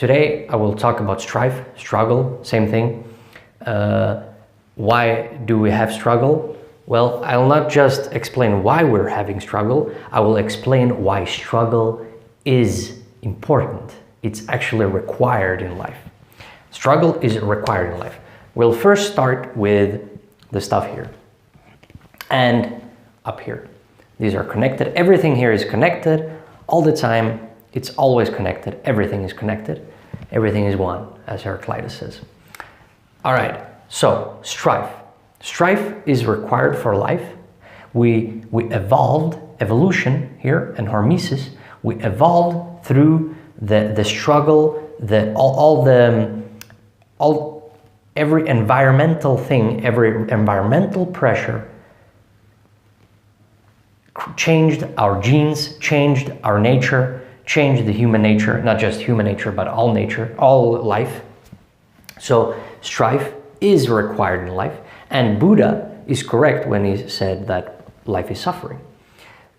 Today I will talk about strife, struggle, same thing. Why do we have struggle? Well, I'll not just explain why we're having struggle, I will explain why struggle is important. It's actually required in life. Struggle is required in life. We'll first start with the stuff here and up here. These are connected. Everything here is connected all the time. It's always connected. Everything is connected. Everything is one, as Heraclitus says. All right, so strife. Strife is required for life. We evolved, evolution here, and hormesis, we evolved through the struggle, every environmental thing, every environmental pressure changed our genes, changed our nature, changed the human nature, not just human nature, but all nature, all life. So strife is required in life, and Buddha is correct when he said that life is suffering.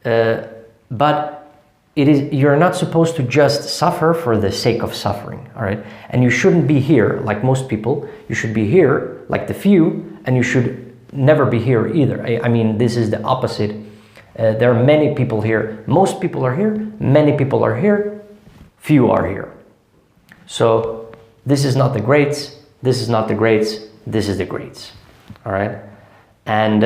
But you're not supposed to just suffer for the sake of suffering, all right? And you shouldn't be here like most people. You should be here like the few, and you should never be here either. I mean, this is the opposite. There are many people here. Most people are here. Many people are here. Few are here. So this is not the greats. This is not the greats. This is the greats, all right? And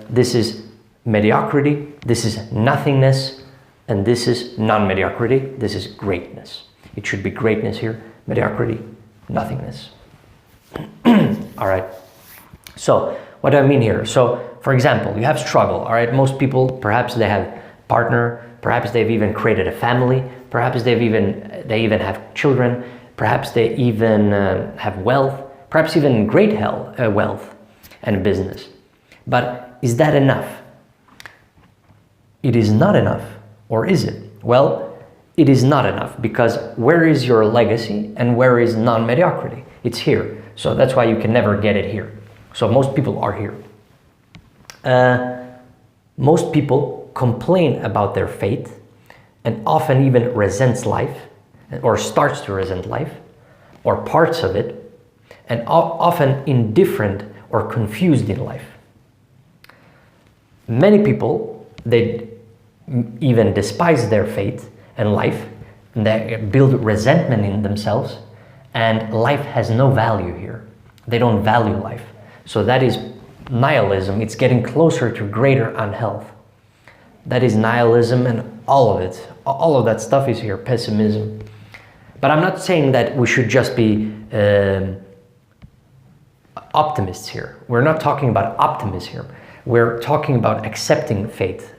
this is mediocrity. This is nothingness. And this is non-mediocrity. This is greatness. It should be greatness here. Mediocrity, nothingness. All right. So what do I mean here? So for example, you have struggle. All right. Most people, perhaps they have partner. Perhaps they've even created a family. Perhaps they even have children. Perhaps they even have wealth. Perhaps even great wealth and business. But is that enough? It is not enough. Or is it? Well, it is not enough, because where is your legacy and where is non-mediocrity? It's here. So that's why you can never get it here. So most people are here. Most people complain about their fate and often even resents life, or starts to resent life or parts of it, and often indifferent or confused in life. Many people, they even despise their fate and life, and they build resentment in themselves, and life has no value here. They don't value life. So that is nihilism. It's getting closer to greater unhealth. That is nihilism, and all of it. All of that stuff is here, pessimism. But I'm not saying that we should just be optimists here. We're not talking about optimism here. We're talking about accepting fate.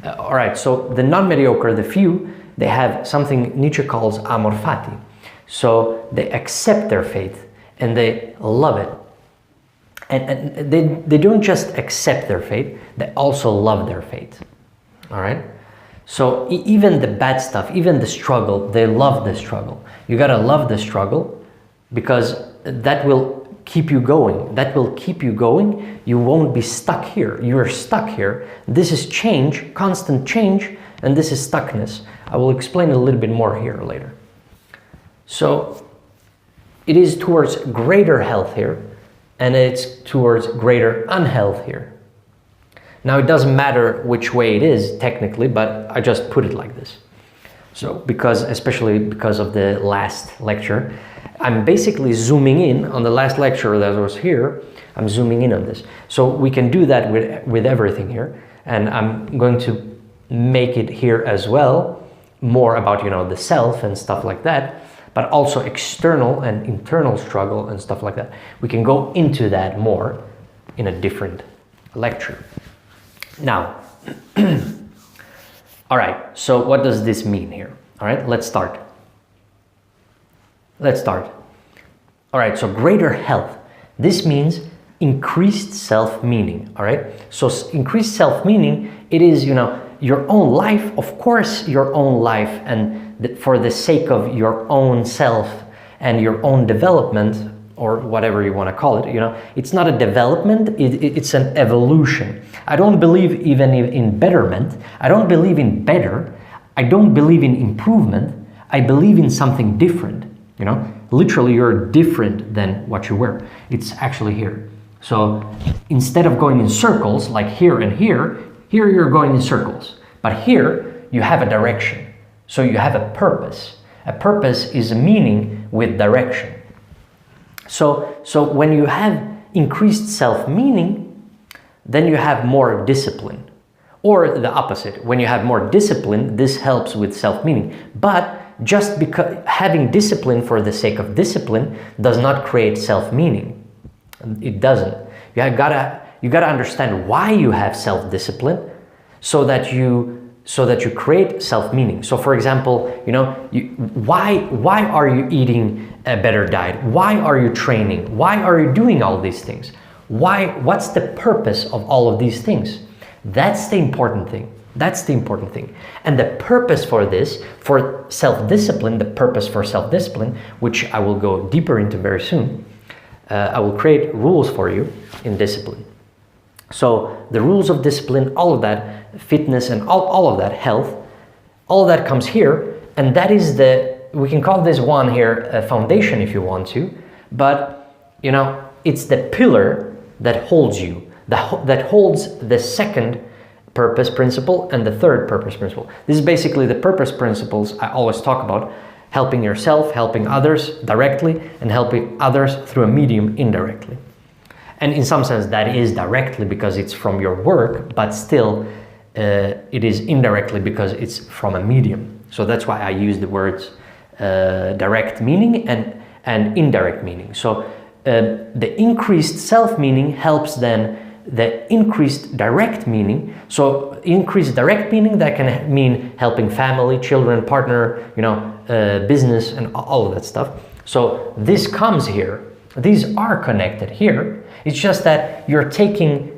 All right, so the non-mediocre, the few, they have something Nietzsche calls amor fati. So they accept their fate and they love it. And they don't just accept their fate, they also love their fate. All right? So even the bad stuff, even the struggle, they love the struggle. You gotta love the struggle, because that will keep you going. That will keep you going. You won't be stuck here. You're stuck here. This is change, constant change, and this is stuckness. I will explain a little bit more here later. So it is towards greater health here, and it's towards greater unhealth here. Now, it doesn't matter which way it is technically, but I just put it like this. So especially because of the last lecture, I'm basically zooming in on the last lecture that was here. I'm zooming in on this. So we can do that with everything here. And I'm going to make it here as well, more about, the self and stuff like that, but also external and internal struggle and stuff like that. We can go into that more in a different lecture. Now, all right, so what does this mean here? All right, let's start. All right, so greater health. This means increased self-meaning, all right? So increased self-meaning, it is, your own life, of course, your own life, and for the sake of your own self and your own development, or whatever you want to call it, it's not a development, it's an evolution. I don't believe even in betterment. I don't believe in better. I don't believe in improvement. I believe in something different. You know, literally you're different than what you were. It's actually here. So instead of going in circles like here and here you're going in circles. But here you have a direction. So you have a purpose. A purpose is a meaning with direction. So when you have increased self-meaning, then you have more discipline. Or the opposite, when you have more discipline, this helps with self-meaning. But just because having discipline for the sake of discipline does not create self-meaning. It doesn't. You gotta understand why you have self-discipline so that you create self-meaning. So for example, you know, why are you eating a better diet? Why are you training? Why are you doing all these things? What's the purpose of all of these things? That's the important thing. That's the important thing. And the purpose for this, for self-discipline, the purpose for self-discipline, which I will go deeper into very soon, I will create rules for you in discipline. So the rules of discipline, all of that, fitness and all of that, health, all of that comes here. And that is we can call this one here a foundation if you want to, but you know, it's the pillar that holds you, that holds the second purpose principle and the third purpose principle. This is basically the purpose principles I always talk about: helping yourself, helping others directly, and helping others through a medium indirectly. And in some sense that is directly because it's from your work, but still it is indirectly because it's from a medium. So that's why I use the words direct meaning and indirect meaning. So the increased self-meaning helps then the increased direct meaning. So increased direct meaning, that can mean helping family, children, partner, you know, business and all of that stuff. So this comes here. These are connected here. It's just that you're taking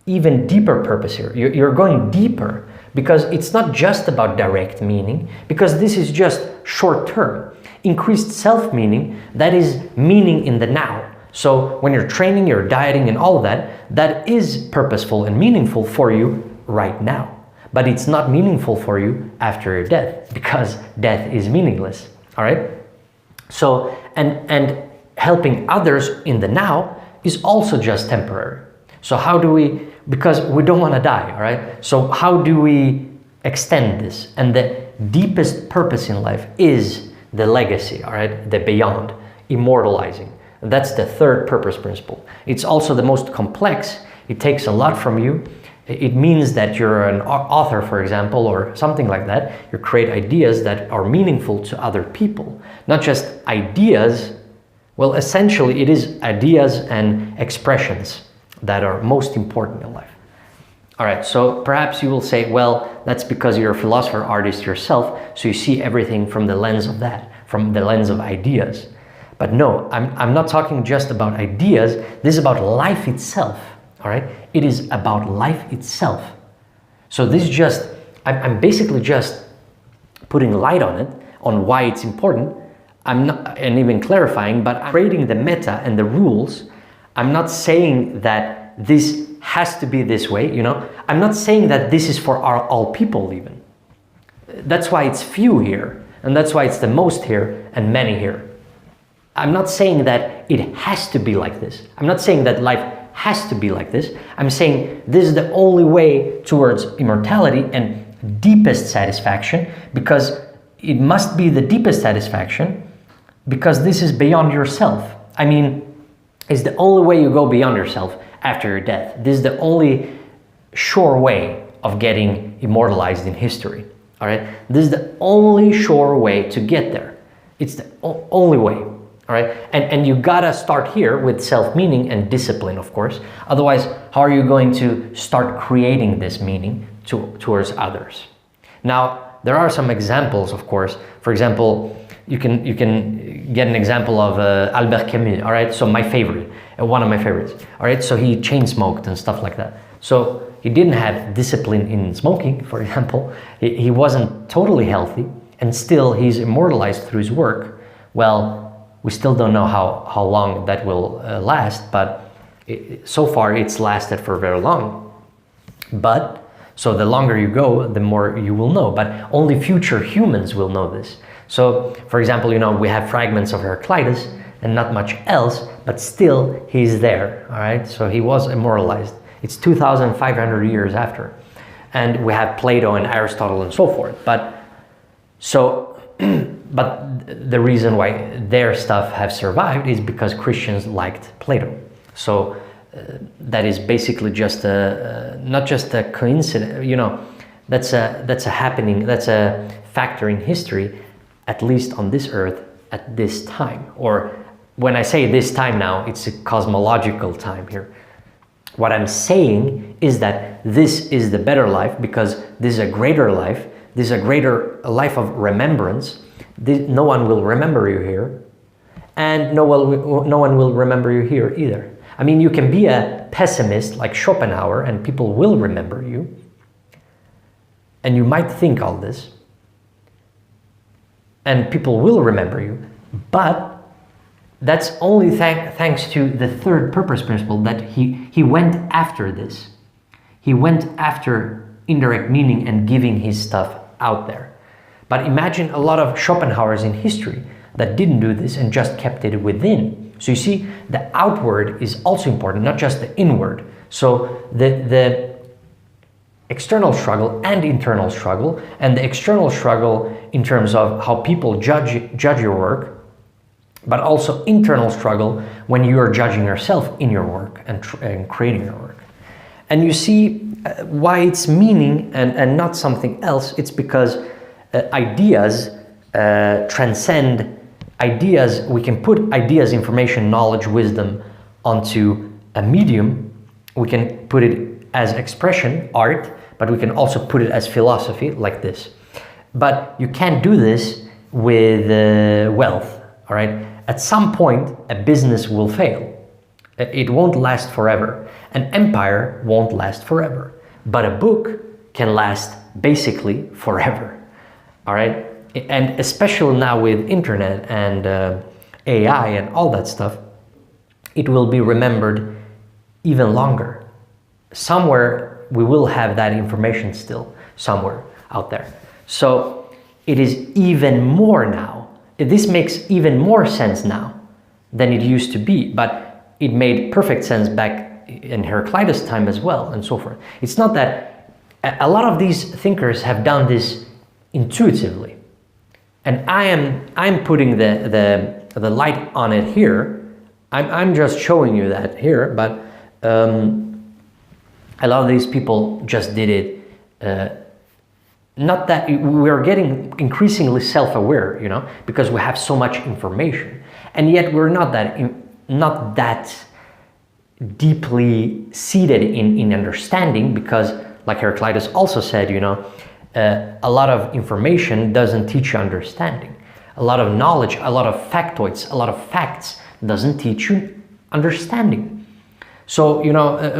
even deeper purpose here. You're going deeper because it's not just about direct meaning, because this is just short term. Increased self-meaning, that is meaning in the now. So when you're training, you're dieting and all of that, that is purposeful and meaningful for you right now. But it's not meaningful for you after your death, because death is meaningless. All right? So, and helping others in the now is also just temporary. So how do we, because we don't want to die, all right? So how do we extend this? And the deepest purpose in life is the legacy, all right? The beyond, immortalizing. That's the third purpose principle. It's also the most complex. It takes a lot from you. It means that you're an author, for example, or something like that. You create ideas that are meaningful to other people. Not just ideas. Well, essentially it is ideas and expressions that are most important in life. All right, so perhaps you will say, well, that's because you're a philosopher, artist yourself, so you see everything from the lens of that, from the lens of ideas. But no, I'm not talking just about ideas. This is about life itself, all right? It is about life itself. So this is just, I'm basically just putting light on it, on why it's important. I'm not, and even clarifying, but I'm creating the meta and the rules. I'm not saying that this has to be this way, you know? I'm not saying that this is for all people even. That's why it's few here, and that's why it's the most here and many here. I'm not saying that it has to be like this. I'm not saying that life has to be like this. I'm saying this is the only way towards immortality and deepest satisfaction, because it must be the deepest satisfaction, because this is beyond yourself. I mean, it's the only way you go beyond yourself after your death. This is the only sure way of getting immortalized in history. All right? This is the only sure way to get there. It's the only way. All right? And you gotta start here with self-meaning and discipline, of course. Otherwise, how are you going to start creating this meaning towards others? Now, there are some examples, of course. For example, you can get an example of Albert Camus, all right? So my favorite, one of my favorites, all right? So he chain smoked and stuff like that. So he didn't have discipline in smoking, for example. He wasn't totally healthy, and still he's immortalized through his work. Well, we still don't know how long that will last, but so far it's lasted for very long. But, so the longer you go, the more you will know, but only future humans will know this. So, for example, we have fragments of Heraclitus and not much else, but still he's there, all right? So he was immortalized. It's 2,500 years after. And we have Plato and Aristotle and so forth. But the reason why their stuff have survived is because Christians liked Plato. So that is basically just not just a coincidence, that's a happening, that's a factor in history, at least on this earth at this time. Or when I say this time now, it's a cosmological time here. What I'm saying is that this is the better life because this is a greater life. This is a greater life of remembrance. No one will remember you here, and no one will remember you here either. I mean, you can be a pessimist like Schopenhauer and people will remember you. And you might think all this, and people will remember you, but that's only thanks to the third purpose principle, that he went after this. He went after indirect meaning and giving his stuff out there. But imagine a lot of Schopenhauers in history that didn't do this and just kept it within. So you see, the outward is also important, not just the inward. So the external struggle and internal struggle, and the external struggle in terms of how people judge your work, but also internal struggle when you are judging yourself in your work and creating your work. And you see why it's meaning and not something else. It's because ideas transcend ideas. We can put ideas, information, knowledge, wisdom onto a medium. We can put it as expression, art, but we can also put it as philosophy, like this. But you can't do this with wealth, all right? At some point, a business will fail. It won't last forever. An empire won't last forever. But a book can last basically forever, all right? And especially now with internet and AI and all that stuff, it will be remembered even longer. Somewhere we will have that information still, somewhere out there. So it is even more now. This makes even more sense now than it used to be, but it made perfect sense back in Heraclitus' time as well, and so forth. It's not that a lot of these thinkers have done this intuitively, and I'm putting the light on it here. I'm just showing you that here, but a lot of these people just did it. Not that we're getting increasingly self-aware, because we have so much information, and yet we're not that deeply seated in understanding, because, like Heraclitus also said, a lot of information doesn't teach you understanding. A lot of knowledge, a lot of factoids, a lot of facts doesn't teach you understanding. So,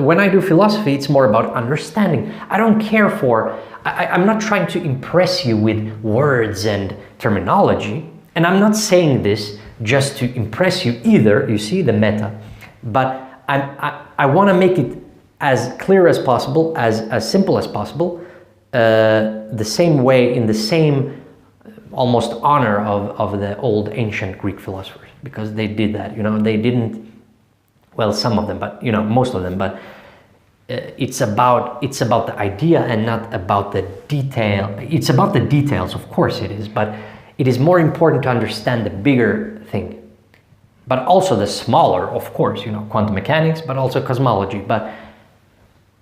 when I do philosophy, it's more about understanding. I don't care for, I'm not trying to impress you with words and terminology. And I'm not saying this just to impress you either, you see, the meta. But I want to make it as clear as possible, as simple as possible, the same way, in the same almost honor of the old ancient Greek philosophers, because they did that, they didn't, well, some of them, but most of them, but it's about the idea and not about the detail. It's about the details, of course it is, but it is more important to understand the bigger thing, but also the smaller, of course, quantum mechanics, but also cosmology, but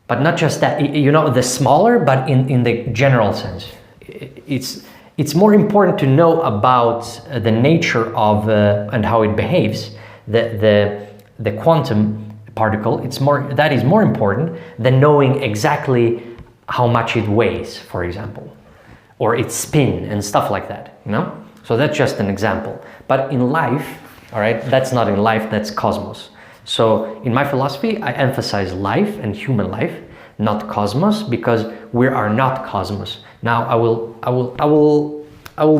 not just that, the smaller, but in the general sense. It's more important to know about the nature of and how it behaves, the quantum particle. That is more important than knowing exactly how much it weighs, for example, or its spin and stuff like that, So that's just an example. But in life, all right, that's not in life, that's cosmos. So in my philosophy, I emphasize life and human life, not cosmos, because we are not cosmos. Now I will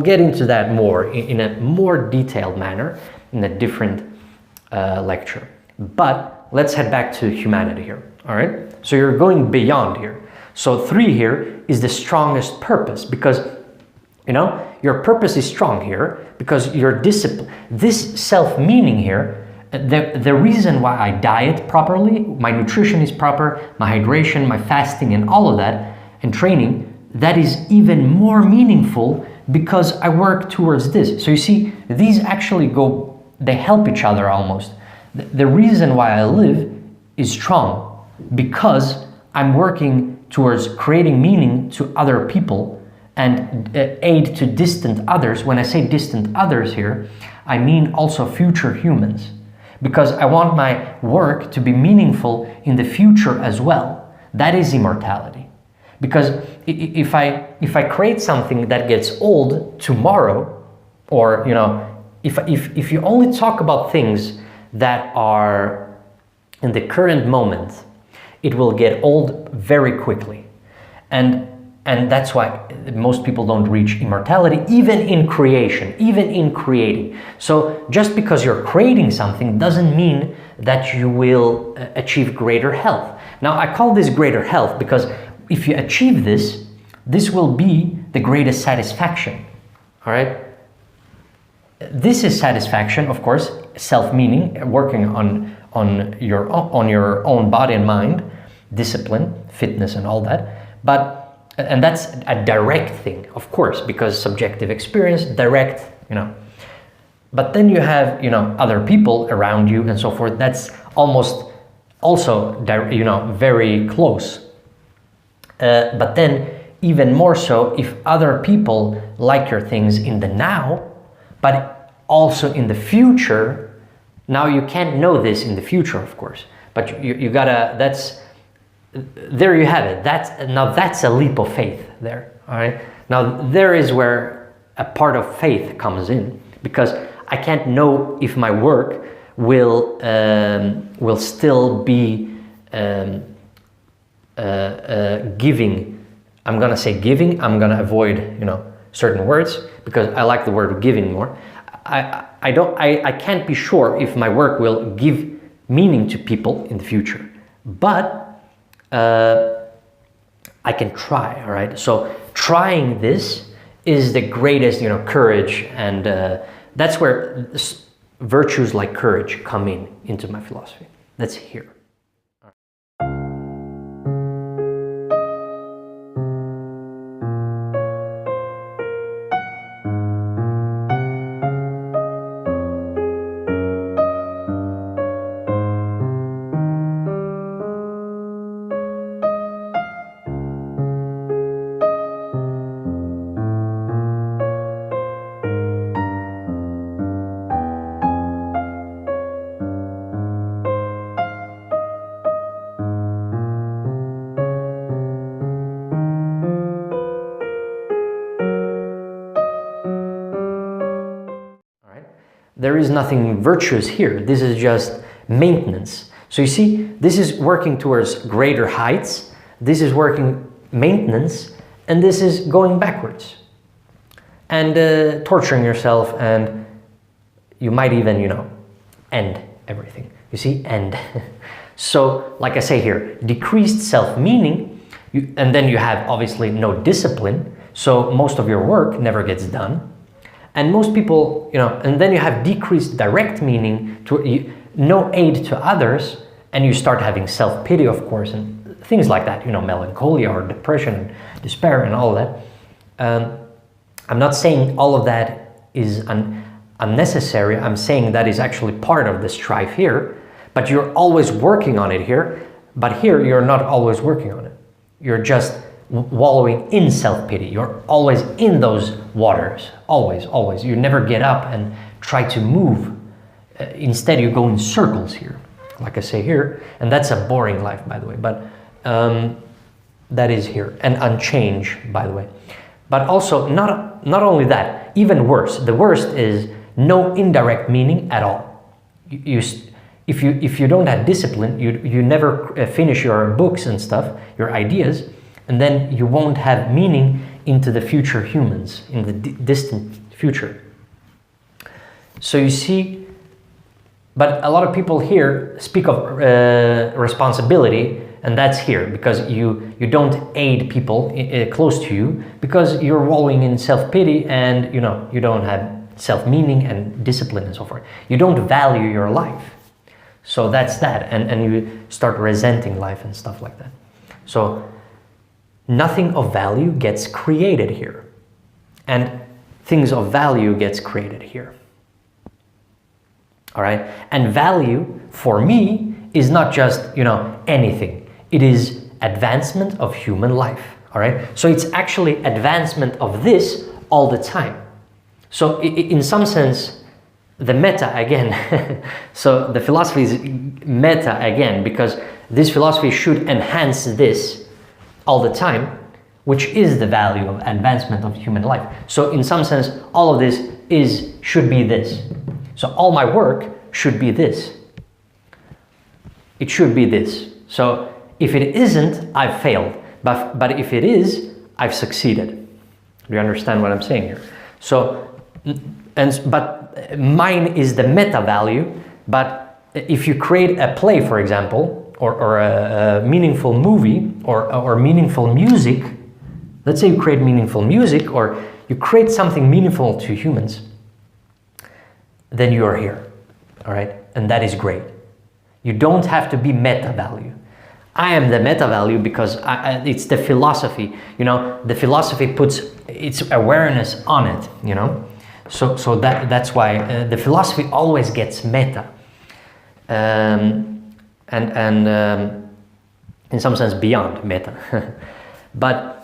get into that more in a more detailed manner in a different lecture. But let's head back to humanity here, all right? So you're going beyond here. So 3 here is the strongest purpose, because You know, your purpose is strong here because your discipline, this self-meaning here, the reason why I diet properly, my nutrition is proper, my hydration, my fasting and all of that, and training, that is even more meaningful because I work towards this. So you see, these actually go, they help each other almost. The reason why I live is strong because I'm working towards creating meaning to other people and aid to distant others. When I say distant others here, I mean also future humans, because I want my work to be meaningful in the future as well. That is immortality. Because if I create something that gets old tomorrow, or you know, if you only talk about things that are in the current moment, it will get old very quickly. And that's why most people don't reach immortality, even in creation, even in creating. So just because you're creating something doesn't mean that you will achieve greater health. Now I call this greater health because if you achieve this, this will be the greatest satisfaction, all right? This is satisfaction, of course, self-meaning, working on your own body and mind, discipline, fitness and all that. And that's a direct thing, of course, because subjective experience, direct, you know. But then you have, you know, other people around you and so forth. That's almost also, you know, very close. But then even more so if other people like your things in the now, but also in the future. Now you can't know this in the future, of course, but you gotta, there you have it. That's a leap of faith there, all right? Now there is where a part of faith comes in, because I can't know if my work will still be giving. I'm gonna say giving. I'm gonna avoid, you know, certain words because I like the word giving more. I can't be sure if my work will give meaning to people in the future, but I can try, all right? So trying this is the greatest, you know, courage, and that's where virtues like courage come into my philosophy. That's here. There is nothing virtuous here. This is just maintenance. So you see, this is working towards greater heights. This is working maintenance, and this is going backwards and torturing yourself, and you might even, you know, end everything. You see, end. So, like I say here, decreased self-meaning, and then you have obviously no discipline. So most of your work never gets done. And most people, you know, and then you have decreased direct meaning, no aid to others, and you start having self-pity, of course, and things like that, you know, melancholia or depression, despair and all that. I'm not saying all of that is unnecessary. I'm saying that is actually part of the strife here, but you're always working on it here. But here, you're not always working on it. You're just wallowing in self-pity. You're always in those waters, always, always. You never get up and try to move. Instead, you go in circles here, like I say here, and that's a boring life, by the way, but that is here, and unchanged, by the way. But also, not only that, even worse. The worst is no indirect meaning at all. If you don't have discipline, you never finish your books and stuff, your ideas, and then you won't have meaning into the future humans, in the distant future. So you see, but a lot of people here speak of responsibility and that's here, because you don't aid people close to you, because you're wallowing in self-pity, and you don't have self-meaning and discipline and so forth. You don't value your life. So that's that, and you start resenting life and stuff like that. So nothing of value gets created here, and things of value gets created here. All right, and value for me is not just anything. It is advancement of human life. All right, so it's actually advancement of this all the time. So in some sense, the meta again. So the philosophy is meta again, because this philosophy should enhance this all the time, which is the value of advancement of human life. So in some sense, all of this should be this. So all my work should be this. It should be this. So if it isn't, I've failed. But if it is, I've succeeded. Do you understand what I'm saying here? So, but mine is the meta value. But if you create a play, for example, or a meaningful movie, or meaningful music, let's say you create meaningful music, or you create something meaningful to humans, then you are here, all right? And that is great. You don't have to be meta value. I am the meta value because it's the philosophy, the philosophy puts its awareness on it, So that's why the philosophy always gets meta. And in some sense beyond meta. But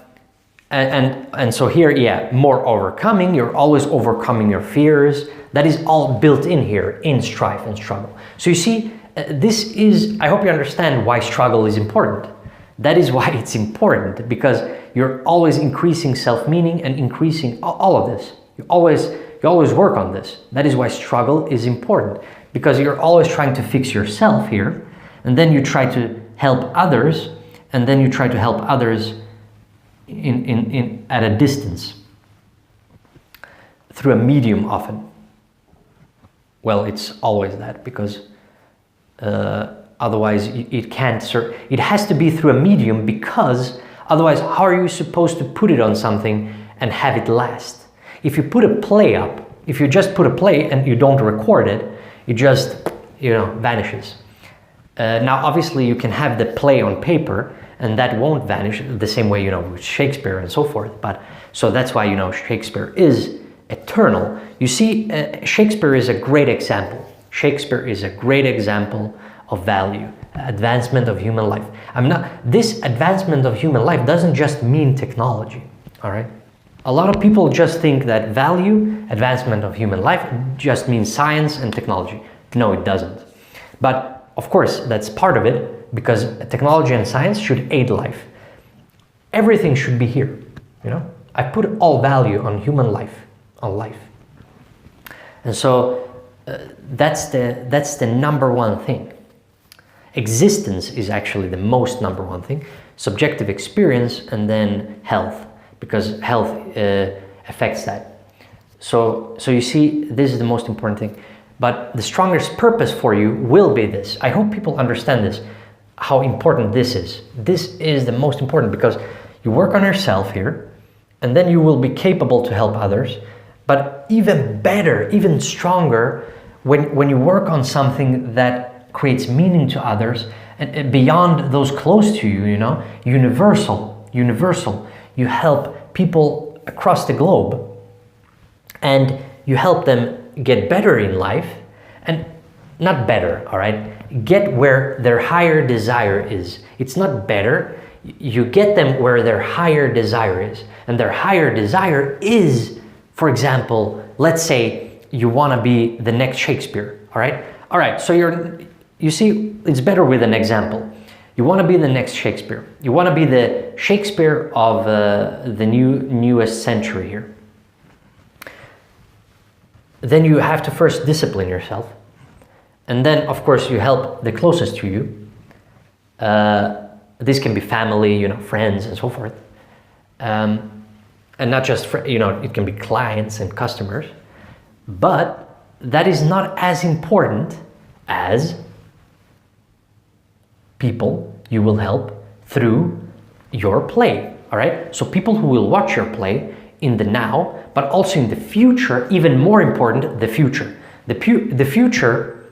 and so here, yeah, more overcoming. You're always overcoming your fears. That is all built in here in strife and struggle. So you see, this is, I hope you understand why struggle is important. That is why it's important, because you're always increasing self-meaning and increasing all of this. You always work on this. That is why struggle is important, because you're always trying to fix yourself here, and then you try to help others, and then you try to help others in at a distance through a medium often. Well, it's always that, because otherwise it can't serve. It has to be through a medium, because otherwise how are you supposed to put it on something and have it last? If you put a play up, if you just put a play and you don't record it, it just vanishes. Now obviously you can have the play on paper and that won't vanish the same way with Shakespeare and so forth. But so that's why Shakespeare is eternal. You see, Shakespeare is a great example. Shakespeare is a great example of value, advancement of human life. This advancement of human life doesn't just mean technology, all right? A lot of people just think that value, advancement of human life, just means science and technology. No, it doesn't. But of course, that's part of it, because technology and science should aid life. Everything should be here, I put all value on human life, on life. And so that's the number one thing. Existence is actually the most number one thing. Subjective experience, and then health, because health affects that. So you see, this is the most important thing. But the strongest purpose for you will be this. I hope people understand this, how important this is. This is the most important, because you work on yourself here, and then you will be capable to help others. But even better, even stronger, when you work on something that creates meaning to others, and beyond those close to you, universal. You help people across the globe, and you help them get better in life, and not better, all right? Get where their higher desire is. It's not better. You get them where their higher desire is. And their higher desire is, for example, let's say you want to be the next Shakespeare, all right? All right, so you see, it's better with an example. You want to be the next Shakespeare. You want to be the Shakespeare of the newest century here. Then you have to first discipline yourself. And then, of course, you help the closest to you. This can be family, friends, and so forth. And not just, it can be clients and customers. But that is not as important as people you will help through your play, all right? So people who will watch your play in the now, but also in the future, even more important, the future. The future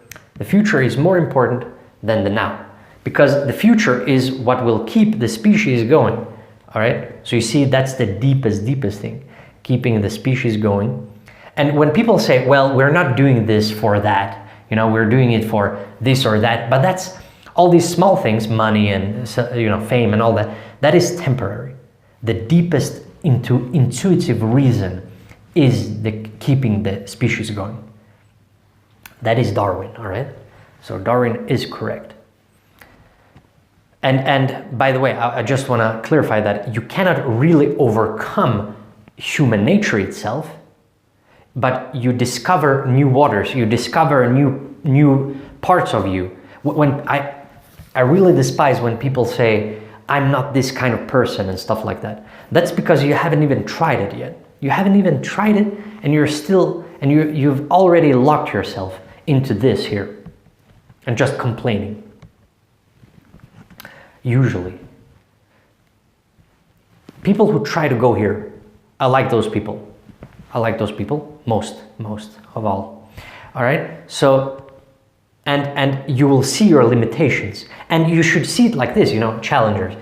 is more important than the now, because the future is what will keep the species going, all right? So you see, that's the deepest thing, keeping the species going. And when people say, well, we're not doing this for that, you know, we're doing it for this or that, but that's all these small things, money and, you know, fame and all that, that is temporary. The deepest intuitive reason is the keeping the species going. That is Darwin, all right? So Darwin is correct. And by the way, I just want to clarify that you cannot really overcome human nature itself, but you discover new waters, you discover new parts of you. When I really despise when people say, I'm not this kind of person and stuff like that. That's because you haven't even tried it yet. You haven't even tried it, and you've already locked yourself into this here and just complaining. Usually. People who try to go here, I like those people. I like those people most of all. All right? So, and you will see your limitations, and you should see it like this, you know, challengers.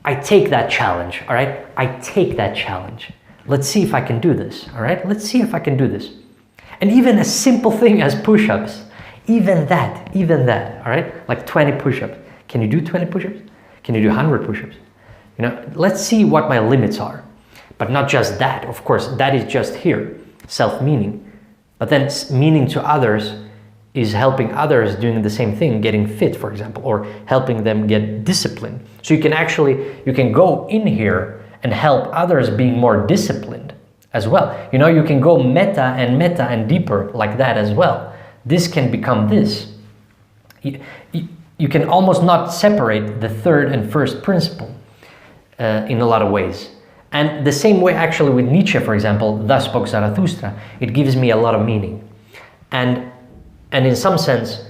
I take that challenge, all right? I take that challenge. Let's see if I can do this, all right? Let's see if I can do this. And even a simple thing as push-ups, even that, all right? Like 20 push-ups. Can you do 20 push-ups? Can you do 100 push-ups? You know, let's see what my limits are. But not just that, of course, that is just here, self-meaning. But then meaning to others is helping others doing the same thing, getting fit, for example, or helping them get disciplined. So you can go in here and help others being more disciplined as well. You know, you can go meta and deeper like that as well. This can become this. You can almost not separate the third and first principle in a lot of ways. And the same way actually with Nietzsche, for example, Thus Spoke Zarathustra, it gives me a lot of meaning. And in some sense,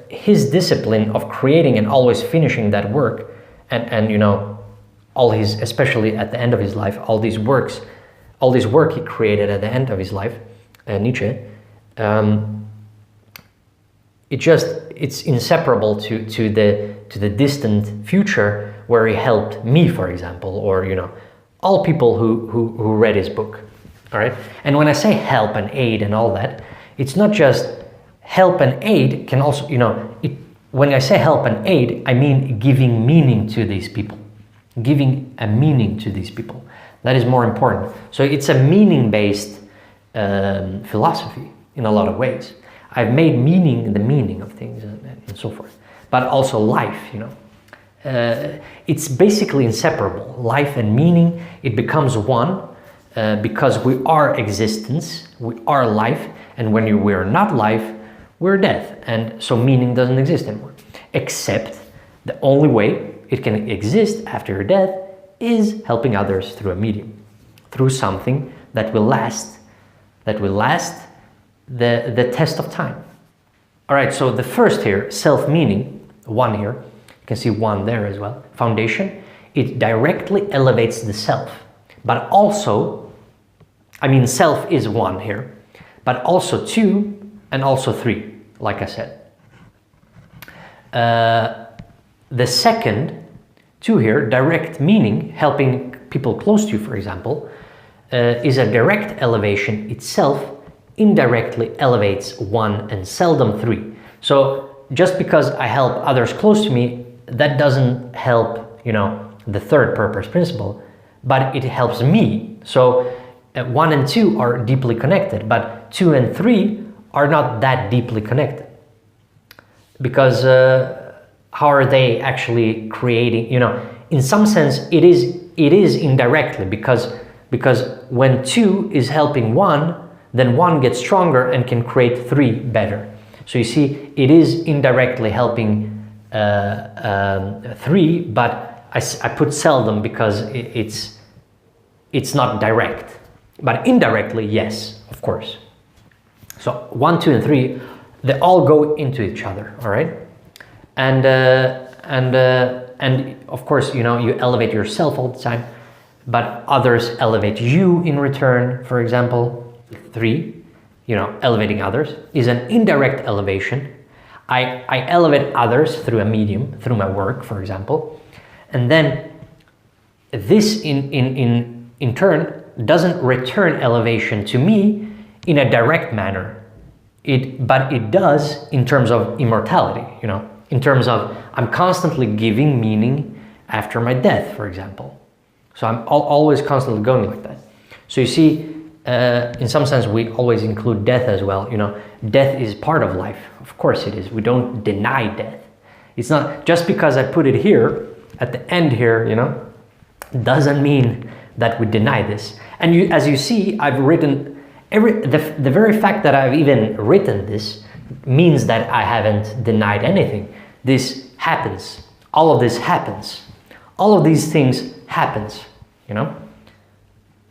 his discipline of creating and always finishing that work, and you know, all his, especially at the end of his life, all this work he created at the end of his life, Nietzsche, it's inseparable to the distant future where he helped me, for example, or you know, all people who read his book. All right, and when I say help and aid and all that, it's not just help and aid. Can also, you know, when I say help and aid, I mean giving meaning to these people, giving a meaning to these people. That is more important. So it's a meaning-based philosophy in a lot of ways. I've made meaning the meaning of things and so forth, but also life, you know. It's basically inseparable. Life and meaning, it becomes one because we are existence, we are life, and when we're not life, we're death, and so meaning doesn't exist anymore. Except the only way it can exist after your death is helping others through a medium, through something that will last the test of time. All right, so the first here, self-meaning, one here, you can see one there as well, foundation, it directly elevates the self, but also, I mean, self is one here, but also two and also three, like I said. The second, two here, direct meaning, helping people close to you, for example, is a direct elevation itself, indirectly elevates one and seldom three. So just because I help others close to me, that doesn't help, you know, the third purpose principle, but it helps me. So 1 and 2 are deeply connected, but 2 and 3 are not that deeply connected. Because how are they actually creating, you know, in some sense it is indirectly, because when 2 is helping 1, then 1 gets stronger and can create 3 better. So you see, it is indirectly helping 3, but I put seldom because it's not direct. But indirectly, yes, of course. So 1, 2, and 3, they all go into each other, all right? And of course, you elevate yourself all the time, but others elevate you in return. For example, 3, elevating others is an indirect elevation. I elevate others through a medium, through my work, for example, and then this in turn doesn't return elevation to me in a direct manner. But it does in terms of immortality, in terms of I'm constantly giving meaning after my death, for example. So I'm always constantly going like that. So you see, in some sense, we always include death as well. Death is part of life. Of course it is. We don't deny death. It's not just because I put it here at the end here, doesn't mean that we deny this. And as you see, I've written the very fact that I've even written this means that I haven't denied anything. This happens. All of this happens. All of these things happens,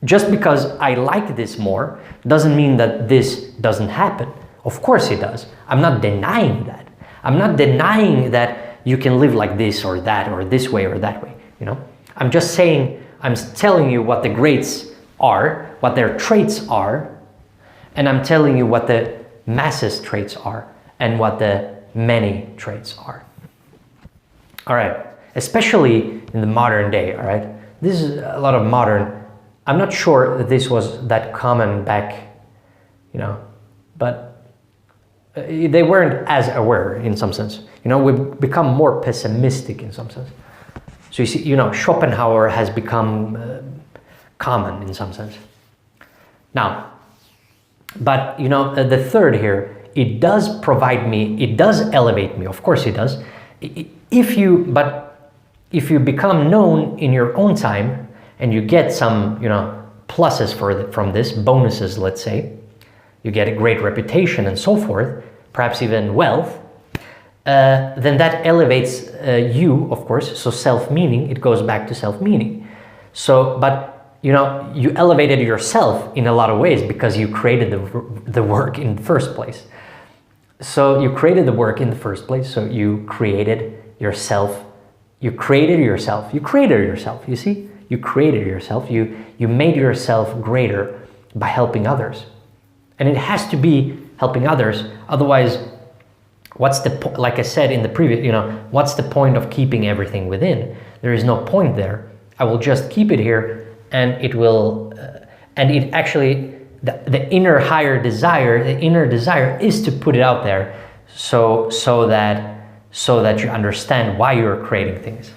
Just because I like this more doesn't mean that this doesn't happen. Of course it does. I'm not denying that. I'm not denying that you can live like this or that or this way or that way, I'm just saying, I'm telling you what the greats are, what their traits are, and I'm telling you what the masses traits are and what the many traits are. All right, especially in the modern day, all right? This is a lot of modern, I'm not sure that this was that common back, but they weren't as aware in some sense. We've become more pessimistic in some sense. So you see, Schopenhauer has become common in some sense. Now, but the third here, it does provide me, it does elevate me, of course it does. If you become known in your own time and you get some, pluses from this, bonuses, let's say, you get a great reputation and so forth, perhaps even wealth, then that elevates you, of course. So self-meaning, it goes back to self-meaning. So, but you elevated yourself in a lot of ways because you created the work in the first place. So you created the work in the first place. So you created yourself. You created yourself. You created yourself. You see, you created yourself. You made yourself greater by helping others, and it has to be helping others. Otherwise, what's the like I said in the previous, what's the point of keeping everything within? There is no point there. I will just keep it here. And it will, and it actually, the inner higher desire, the inner desire is to put it out there, so that you understand why you're creating things.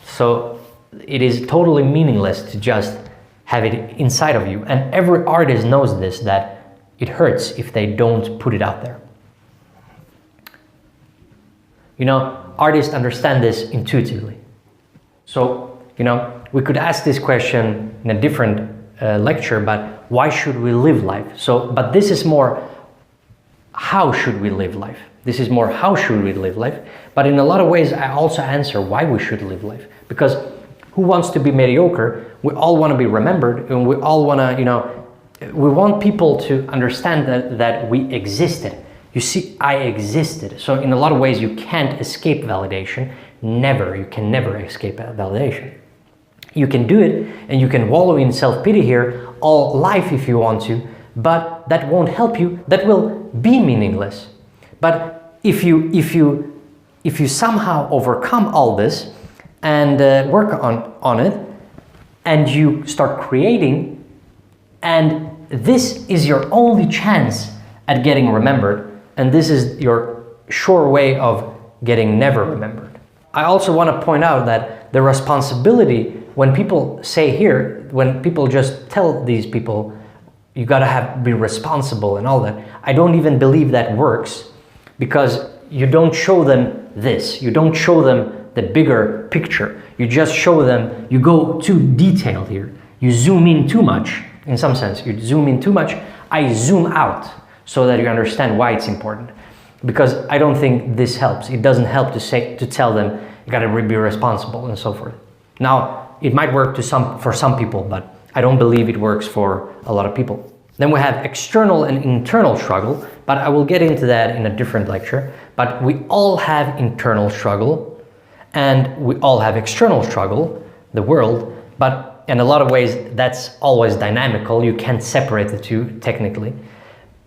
So it is totally meaningless to just have it inside of you. And every artist knows this, that it hurts if they don't put it out there. Artists understand this intuitively. So, we could ask this question in a different lecture, but why should we live life? But this is more, how should we live life? This is more, how should we live life? But in a lot of ways, I also answer why we should live life. Because who wants to be mediocre? We all want to be remembered, and we all want to, we want people to understand that we existed. You see, I existed. So in a lot of ways, you can't escape validation. Never, you can never escape validation. You can do it, and you can wallow in self-pity here all life if you want to, but that won't help you. That will be meaningless. But if you somehow overcome all this and work on it, and you start creating, and this is your only chance at getting remembered, and this is your sure way of getting never remembered. I also want to point out that the responsibility, when people say here, when people just tell these people, you gotta be responsible and all that, I don't even believe that works, because you don't show them this. You don't show them the bigger picture. You just show them, you go too detailed here. You zoom in too much, in some sense. You zoom in too much. I zoom out so that you understand why it's important. Because I don't think this helps. It doesn't help to tell them you gotta be responsible and so forth. Now, it might work for some people, but I don't believe it works for a lot of people. Then we have external and internal struggle, but I will get into that in a different lecture. But we all have internal struggle, and we all have external struggle, the world, but in a lot of ways that's always dynamical. You can't separate the two technically.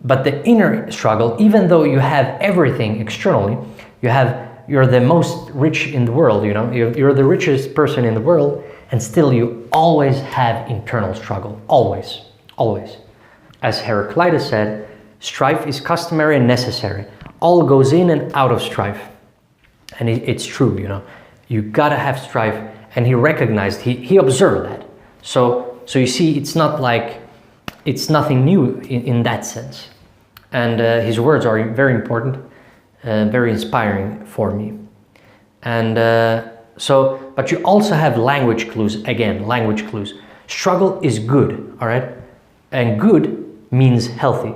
But the inner struggle, even though you have everything externally, you're the most rich in the world, you know, you're the richest person in the world, and still you always have internal struggle, always, always. As Heraclitus said, strife is customary and necessary. All goes in and out of strife. And it's true, you know, you gotta have strife. And he recognized, he observed that. So you see, it's not like, it's nothing new in that sense. And his words are very important, very inspiring for me. And but you also have language clues, again, language clues. Struggle is good, all right? And good means healthy.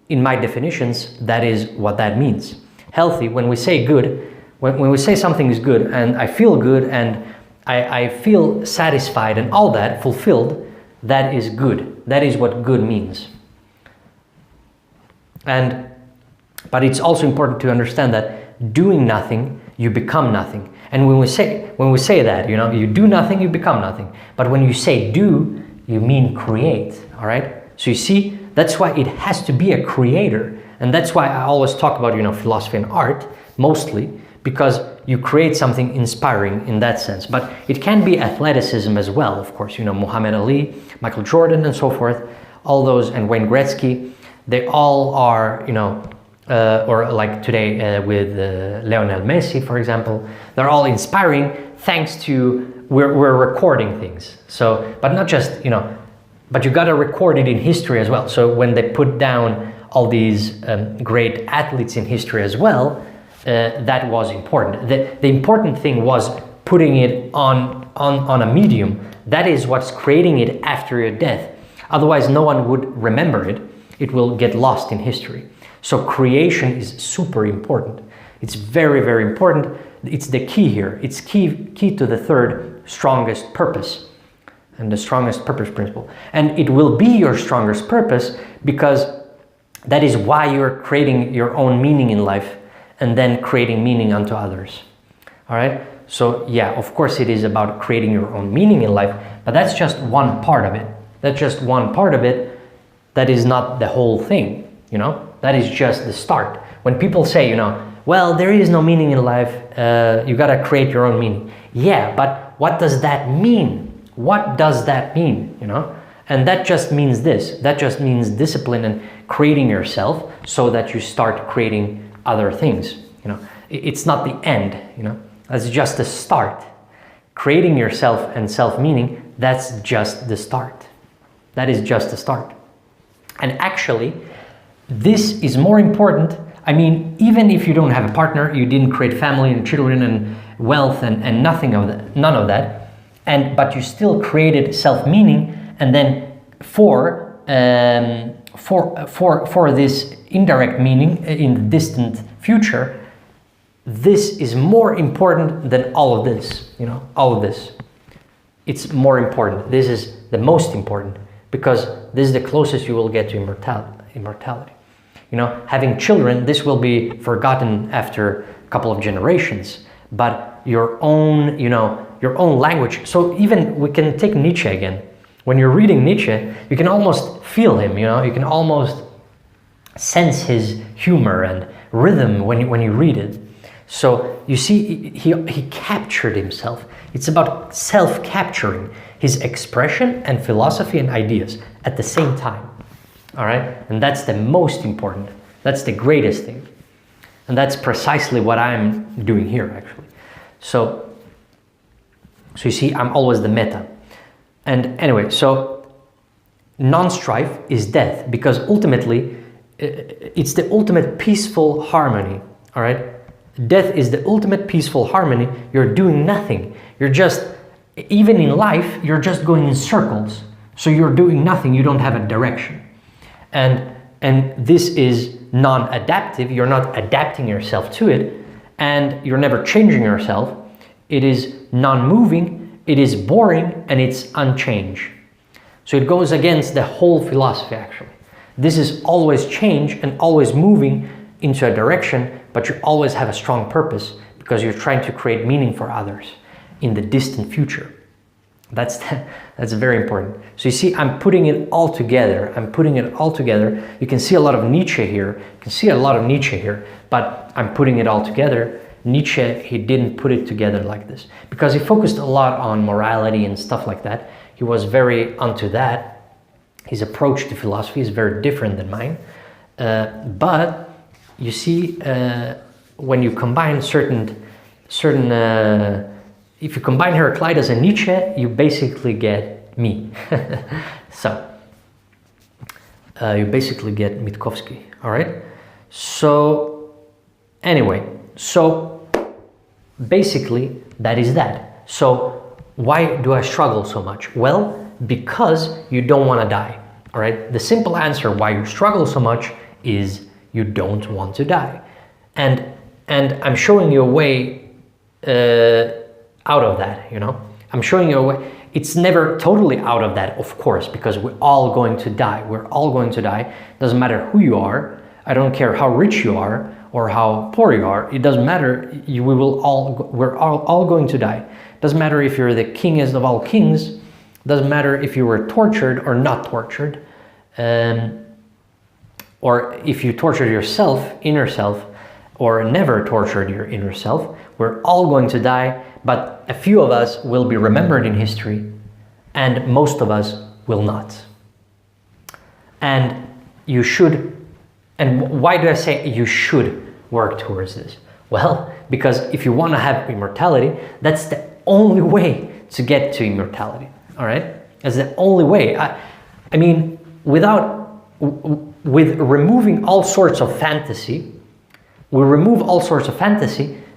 In my definitions, that is what that means. Healthy, when we say good, when we say something is good and I feel good and I feel satisfied and all that, fulfilled, that is good. That is what good means. But it's also important to understand that doing nothing, you become nothing. And when we say that, you know, you do nothing, you become nothing. But when you say do, you mean create, all right? So you see, that's why it has to be a creator. And that's why I always talk about, you know, philosophy and art, mostly, because you create something inspiring in that sense. But it can be athleticism as well, of course, you know, Muhammad Ali, Michael Jordan and so forth, all those, and Wayne Gretzky, they all are, you know, or like today with Lionel Messi, for example, they're all inspiring thanks to, we're recording things. So, but not just, you know, but you gotta record it in history as well. So when they put down all these great athletes in history as well, that was important. The important thing was putting it on a medium. That is what's creating it after your death. Otherwise, no one would remember it. It will get lost in history. So creation is super important. It's very, very important. It's the key here. It's key to the third strongest purpose and the strongest purpose principle. And it will be your strongest purpose because that is why you're creating your own meaning in life and then creating meaning unto others. All right? So yeah, of course it is about creating your own meaning in life, but that's just one part of it. That's just one part of it. That is not the whole thing, you know? That is just the start. When people say, you know, well, there is no meaning in life, you gotta create your own meaning. Yeah, but what does that mean? What does that mean, you know? And that just means this. That just means discipline and creating yourself so that you start creating other things, you know? It's not the end, you know? That's just the start. Creating yourself and self-meaning, that's just the start. That is just the start. And actually, this is more important. I mean, even if you don't have a partner, you didn't create family and children and wealth and nothing of that, none of that, but you still created self-meaning, and then for this indirect meaning in the distant future, this is more important than all of this, you know, all of this. It's more important. This is the most important because this is the closest you will get to immortality. You know, having children, this will be forgotten after a couple of generations, but your own, you know, your own language. So even we can take Nietzsche again. When you're reading Nietzsche, you can almost feel him, you know, you can almost sense his humor and rhythm when you read it. So you see, he captured himself. It's about self-capturing his expression and philosophy and ideas at the same time. All right? And that's the most important. That's the greatest thing. And that's precisely what I'm doing here, actually. So you see, I'm always the meta. And anyway, so non-strife is death, because ultimately, it's the ultimate peaceful harmony, all right? Death is the ultimate peaceful harmony. You're doing nothing. You're just, even in life, you're just going in circles. So you're doing nothing. You don't have a direction. And this is non-adaptive. You're not adapting yourself to it, and you're never changing yourself. It is non-moving, it is boring, and it's unchanged. So it goes against the whole philosophy, actually. This is always change and always moving, into a direction, but you always have a strong purpose because you're trying to create meaning for others in the distant future. That's very important. So you see, I'm putting it all together. You can see a lot of Nietzsche here. But I'm putting it all together. Nietzsche, he didn't put it together like this because he focused a lot on morality and stuff like that. He was very onto that. His approach to philosophy is very different than mine. But you see, when you combine if you combine Heraclitus and Nietzsche, you basically get me. So, you basically get Mitkovski, all right? So, anyway, so basically that is that. So, why do I struggle so much? Well, because you don't want to die, all right? The simple answer why you struggle so much is you don't want to die. And I'm showing you a way out of that, I'm showing you a way. It's never totally out of that, of course, because we're all going to die. Doesn't matter who you are. I don't care how rich you are or how poor you are. It doesn't matter. We're all going to die. Doesn't matter if you're the kingest of all kings. Doesn't matter if you were tortured or not tortured, or if you tortured yourself, inner self, or never tortured your inner self. We're all going to die, but a few of us will be remembered in history, and most of us will not. And you should, and why do I say you should work towards this? Well, because if you want to have immortality, that's the only way to get to immortality, all right? That's the only way. I mean, with removing all sorts of fantasy,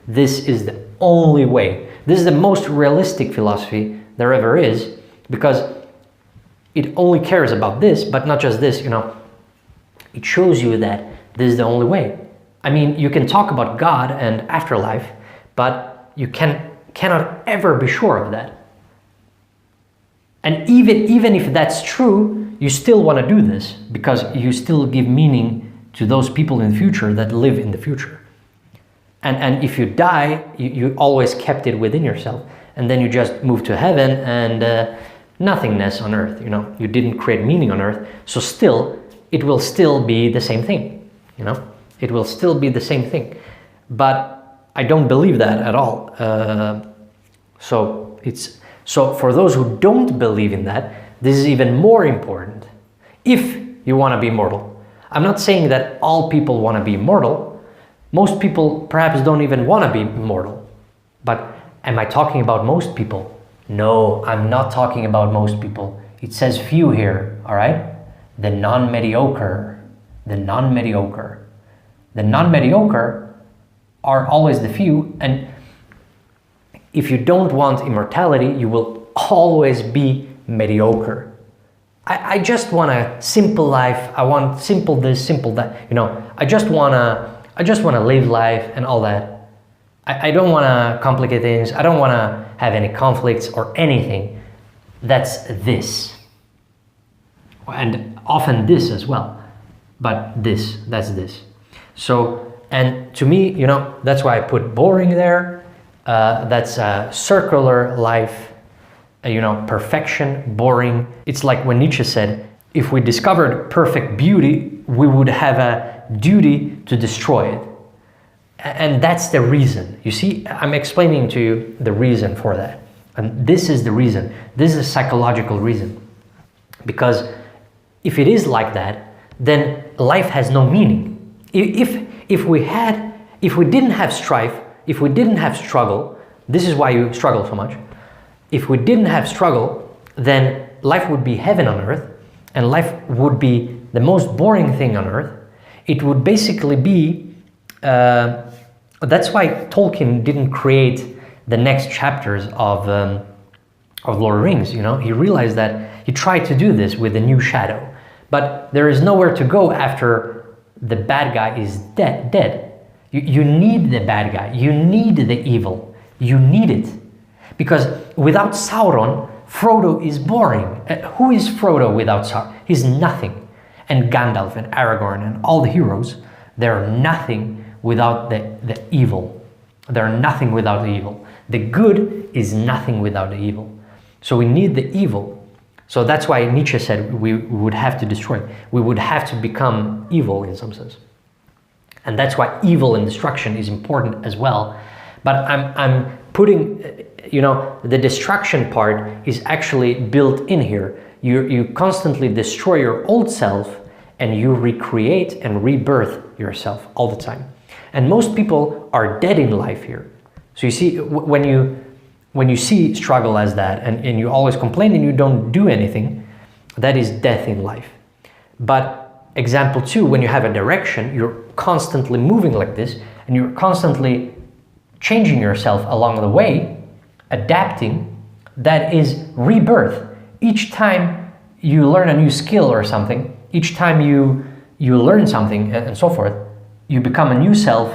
this is the only way. This is the most realistic philosophy there ever is, because it only cares about this, but not just this, It shows you that this is the only way. I mean, you can talk about God and afterlife, but you cannot ever be sure of that. And even if that's true, you still want to do this because you still give meaning to those people in the future that live in the future. And if you die, you always kept it within yourself, and then you just move to heaven and nothingness on earth. You didn't create meaning on earth, so it will still be the same thing. It will still be the same thing. But I don't believe that at all. So for those who don't believe in that, this is even more important. If you want to be immortal, I'm not saying that all people want to be immortal. Most people perhaps don't even want to be immortal. But am I talking about most people? No, I'm not talking about most people. It says few here, all right? The non-mediocre. The non-mediocre are always the few, and if you don't want immortality, you will always be mediocre. I just want a simple life. I want simple this, simple that. I just wanna live life and all that. I don't want to complicate things. I don't want to have any conflicts or anything. That's this. And often this as well. But that's this. So, and to me, that's why I put boring there. That's a circular life, perfection, boring. It's like when Nietzsche said, if we discovered perfect beauty, we would have a duty to destroy it. And that's the reason. You see, I'm explaining to you the reason for that. And this is the reason. This is a psychological reason. Because if it is like that, then life has no meaning. If we didn't have strife, if we didn't have struggle, this is why you struggle so much. If we didn't have struggle, then life would be heaven on earth, and life would be the most boring thing on earth. It would basically be, that's why Tolkien didn't create the next chapters of Lord of the Rings. He realized that he tried to do this with a new shadow, but there is nowhere to go after the bad guy is dead. You need the bad guy. You need the evil. You need it. Because without Sauron, Frodo is boring. Who is Frodo without Sauron? He's nothing. And Gandalf and Aragorn and all the heroes, They're nothing without the evil. They're nothing without the evil. The good is nothing without the evil. So we need the evil. So that's why Nietzsche said we would have to destroy. We would have to become evil in some sense. And that's why evil and destruction is important as well. But I'm putting, the destruction part is actually built in here. You constantly destroy your old self and you recreate and rebirth yourself all the time. And most people are dead in life here. So you see, when you see struggle as that and you always complain and you don't do anything, that is death in life. But example 2, when you have a direction, you're constantly moving like this and you're constantly changing yourself along the way, adapting, that is rebirth. Each time you learn a new skill or something, each time you learn something and so forth, you become a new self.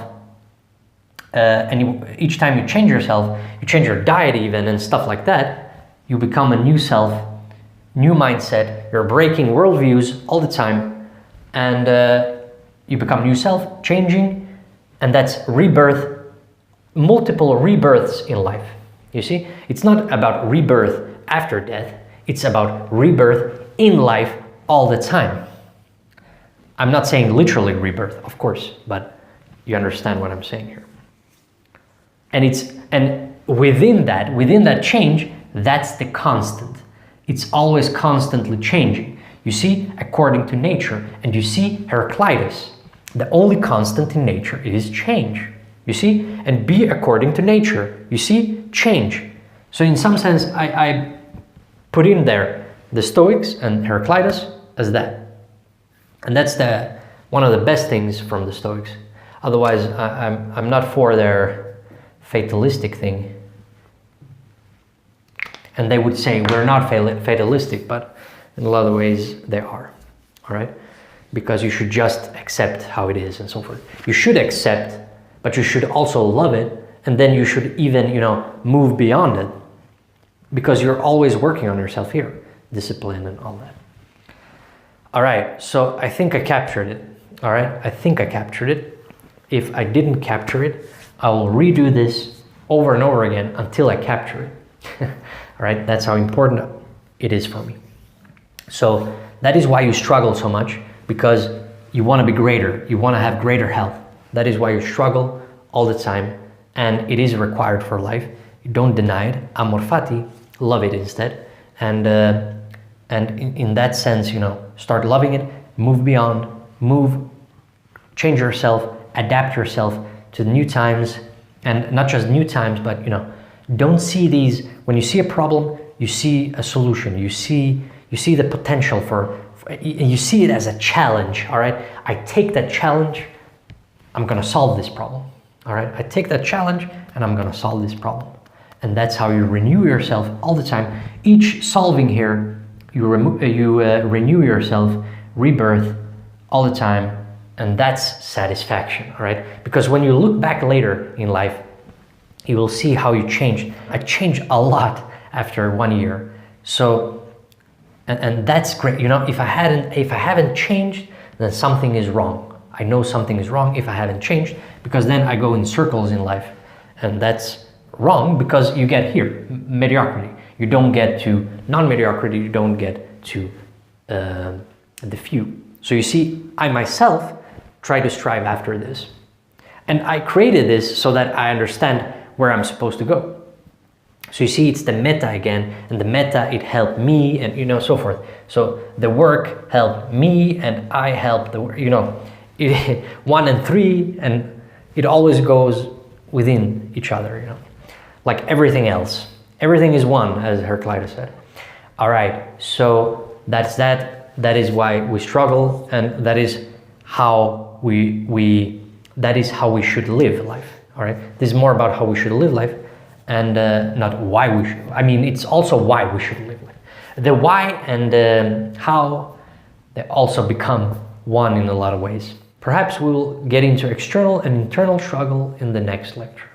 Each time you change yourself, you change your diet even and stuff like that, you become a new self, new mindset, you're breaking worldviews all the time, and you become new self, changing, and that's rebirth, multiple rebirths in life. You see, it's not about rebirth after death, it's about rebirth in life all the time. I'm not saying literally rebirth, of course, but you understand what I'm saying here. And within that change, that's the constant. It's always constantly changing. You see, according to nature, and you see Heraclitus, the only constant in nature is change. You see, and be according to nature. You see, change. So in some sense, I put in there the Stoics and Heraclitus as that. And that's one of the best things from the Stoics. Otherwise, I'm not for their fatalistic thing. And they would say we're not fatalistic, but in a lot of ways they are. All right? Because you should just accept how it is and so forth. You should accept, but you should also love it, and then you should even, move beyond it. Because you're always working on yourself here, discipline and all that. All right, so I think I captured it. All right, I think I captured it. If I didn't capture it, I will redo this over and over again until I capture it. All right, that's how important it is for me. So that is why you struggle so much, because you want to be greater. You want to have greater health. That is why you struggle all the time, and it is required for life. You don't deny it. Amor fati, love it instead. And in that sense, start loving it, move beyond, change yourself, adapt yourself to the new times, and not just new times, but don't see these. When you see a problem, you see a solution. You see the potential you see it as a challenge. All right, I take that challenge. I'm gonna solve this problem. All right, I take that challenge and I'm gonna solve this problem. And that's how you renew yourself all the time. Each solving here, you renew yourself, rebirth all the time. And that's satisfaction, all right? Because when you look back later in life, you will see how you changed. I changed a lot after 1 year. So, and that's great. If I haven't changed, then something is wrong. I know something is wrong if I haven't changed, because then I go in circles in life. And that's wrong because you get here, mediocrity. You don't get to non-mediocrity, you don't get to the few. So you see, I myself try to strive after this. And I created this so that I understand where I'm supposed to go. So you see, it's the meta again, and the meta, it helped me, and so forth. So the work helped me, and I helped the work, 1 and 3, and it always goes within each other, like everything else. Everything is one, as Heraclitus said. All right, so that's that. That is why we struggle, and that is how that is how we should live life. All right, this is more about how we should live life, and not why we should. I mean, it's also why we should live life. The why and how, they also become one in a lot of ways. Perhaps we'll get into external and internal struggle in the next lecture.